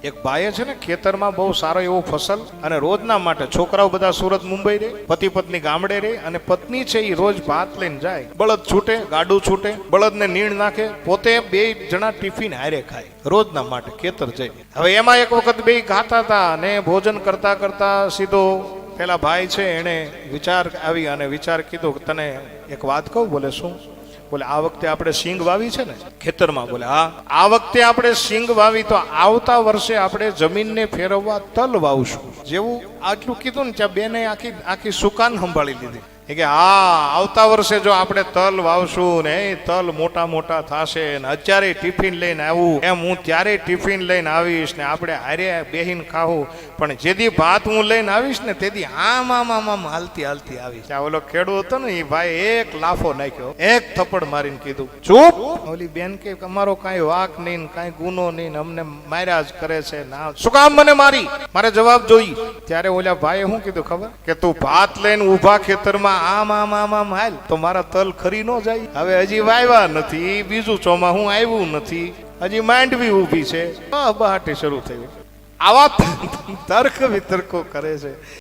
એક ભાઈએ છે ને ખેતરમાં બહુ સારો એવો ફસલ અને રોજના માટે છોકરાઓ બધા સુરત મુંબઈ રહે, પતિ પત્ની ગામડે રહે અને પત્ની છે એ રોજ ભાત લઈને જાય. બળદ છૂટે, ગાડું છૂટે, બળદને નીણ નાખે, પોતે બે જણા ટિફિન હારે ખાય રોજના માટે ખેતર જઈ. હવે એમાં એક વખત બે ખાતા હતા અને ભોજન કરતા કરતા સીધો પેલા ભાઈ છે એને વિચાર આવી અને વિચાર કીધો કે તને એક વાત કહું. બોલે શું? બોલે આ વખતે આપણે સિંગ વાવી છે ને ખેતરમાં. બોલે હા, આ વખતે આપણે સિંગ વાવી તો આવતા વર્ષે આપણે જમીનને ફેરવવા તલ વાવશું. જેવું આટલું કીધું ને ત્યાં બેને આખી સુકાન સંભાળી લીધી કે હા, આવતા વર્ષે જો આપણે તલ વાવશું ને એ તલ મોટા મોટા થશે ને અત્યારે ટિફિન લઈને આવું એમ હું ત્યારે ટિફિન લઈને આવીશ ને આપણે હારે બેહીને ખાવું. પણ જેદી ભાત હું લઈને આવીશ ને તેથી આમ આમ આમ આમ હાલતી હાલતી આવીશ. આ ઓલો ખેડૂત હતો ને એ ભાઈ એક લાફો નાખ્યો, એક થપ્પડ મારીને કીધું ચૂપ. ઓલી બેન કે અમારો કાંઈ વાક નહીં, કાંઈ ગુનો નહીં, અમને માર્યા જ કરે છે. ના, શું કામ મને મારી? મારે જવાબ જોઈ. ત્યારે ઓલા ભાઈએ શું કીધું ખબર? કે તું ભાત લઈને ઊભા ખેતરમાં આમ આમ આમ આમ હાલ તો મારા તલ ખરી ન જાય. હવે હજી વાવ્યા નથી, બીજું ચોમા હું આવ્યું નથી, હજી માંડવી ઊભી છે, બહાટી શરૂ થયું. આવા તર્ક વિતર્કો કરે છે.